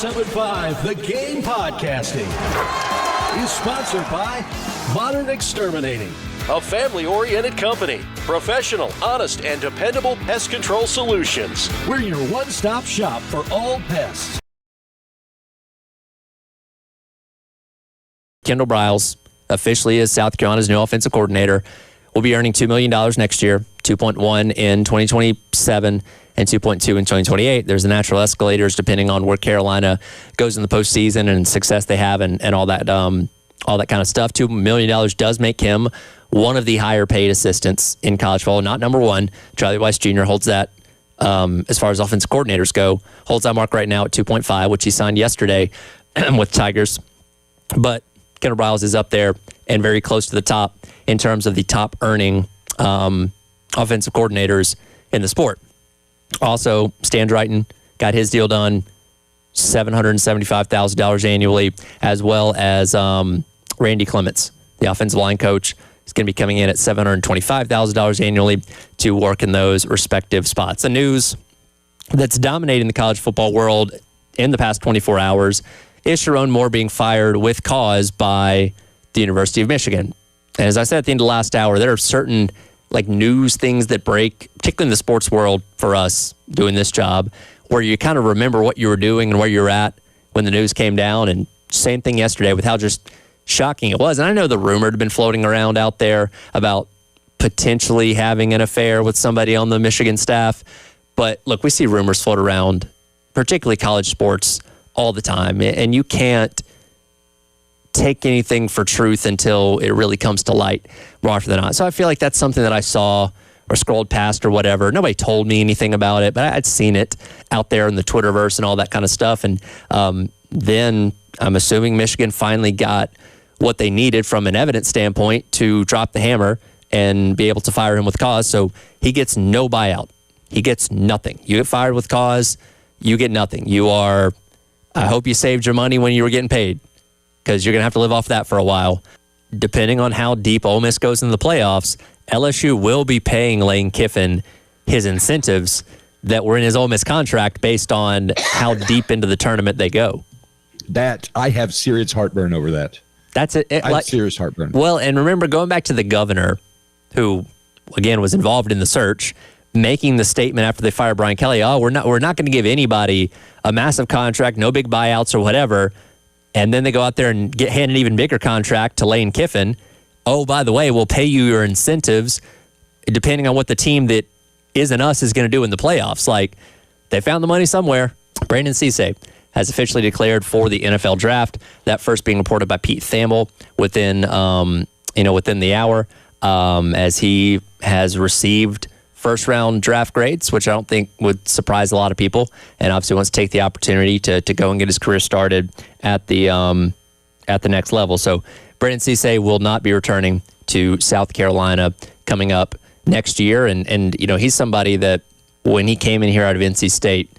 1075 The Game Podcasting is sponsored by Modern Exterminating, a family-oriented company. Professional, honest, and dependable pest control solutions. We're your one-stop shop for all pests. Kendall Briles officially is South Carolina's new offensive coordinator. Will be earning $2 million next year, 2.1 in 2027, and 2.2 in 2028. There's the natural escalators depending on where Carolina goes in the postseason and success they have and all that kind of stuff. $2 million does make him one of the higher paid assistants in college football. Not number one. Charlie Weiss Jr. holds that, as far as offensive coordinators go, holds that mark right now at 2.5, which he signed yesterday with Tigers. But Kendall Briles is up there and very close to the top in terms of the top earning offensive coordinators in the sport. Also, Stan Drayton got his deal done, $775,000 annually, as well as Randy Clements, the offensive line coach, is going to be coming in at $725,000 annually to work in those respective spots. The news that's dominating the college football world in the past 24 hours is Sherrone Moore being fired with cause by the University of Michigan. And as I said at the end of last hour, there are certain news things that break, particularly in the sports world for us doing this job, where you kind of remember what you were doing and where you're at when the news came down. And same thing yesterday with how just shocking it was. And I know the rumor had been floating around out there about potentially having an affair with somebody on the Michigan staff. But look, we see rumors float around, particularly college sports, all the time. And you can't take anything for truth until it really comes to light more often than not. So I feel like that's something that I saw or scrolled past or whatever. Nobody told me anything about it, but I'd seen it out there in the Twitterverse and all that kind of stuff. And then I'm assuming Michigan finally got what they needed from an evidence standpoint to drop the hammer and be able to fire him with cause. So he gets no buyout. He gets nothing. You get fired with cause, you get nothing. I hope you saved your money when you were getting paid, because you're going to have to live off that for a while. Depending on how deep Ole Miss goes in the playoffs, LSU will be paying Lane Kiffin his incentives that were in his Ole Miss contract based on how deep into the tournament they go. That, I have serious heartburn over that. That's it. I have serious heartburn. Well, and remember, going back to the governor, who, again, was involved in the search, making the statement after they fired Brian Kelly, we're not going to give anybody a massive contract, no big buyouts or whatever. And then they go out there and hand an even bigger contract to Lane Kiffin. Oh, by the way, we'll pay you your incentives depending on what the team that isn't us is going to do in the playoffs. They found the money somewhere. Brandson Cisse has officially declared for the NFL draft. That first being reported by Pete Thamel within the hour, as he has received first-round draft grades, which I don't think would surprise a lot of people, and obviously wants to take the opportunity to go and get his career started at the next level. So Brandson Cisse will not be returning to South Carolina coming up next year, and he's somebody that when he came in here out of NC State,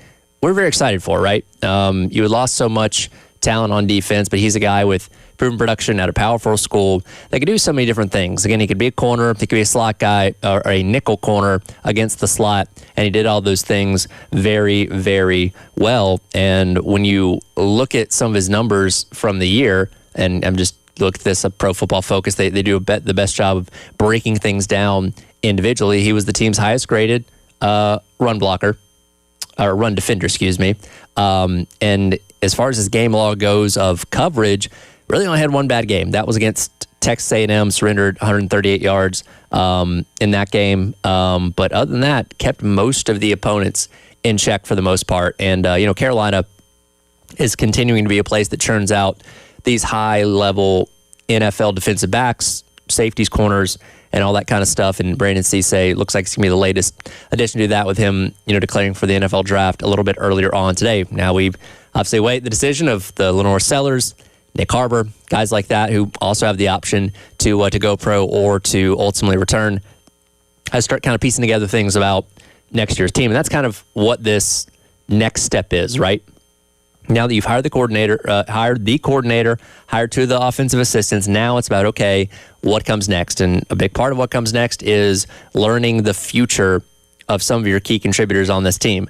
we're very excited for, right? You had lost so much talent on defense, but he's a guy with proven production at a powerful school that could do so many different things. Again, he could be a corner, he could be a slot guy, or a nickel corner against the slot, and he did all those things very, very well. And when you look at some of his numbers from the year, and I'm just look at this, Pro Football Focus, they do the best job of breaking things down individually. He was the team's highest graded run defender, excuse me. And as far as his game log goes of coverage, really only had one bad game. That was against Texas A&M, surrendered 138 yards in that game. But other than that, kept most of the opponents in check for the most part. And, Carolina is continuing to be a place that churns out these high-level NFL defensive backs, safeties, corners, and all that kind of stuff. And Brandson Cisse looks like it's going to be the latest addition to that with him, declaring for the NFL draft a little bit earlier on today. Now we obviously wait the decision of the Lenore Sellers, Nick Harbor, guys like that who also have the option to go pro or to ultimately return. I start kind of piecing together things about next year's team. And that's kind of what this next step is, right? Now that you've hired the coordinator, hired two of the offensive assistants, now it's about, okay, what comes next? And a big part of what comes next is learning the future of some of your key contributors on this team.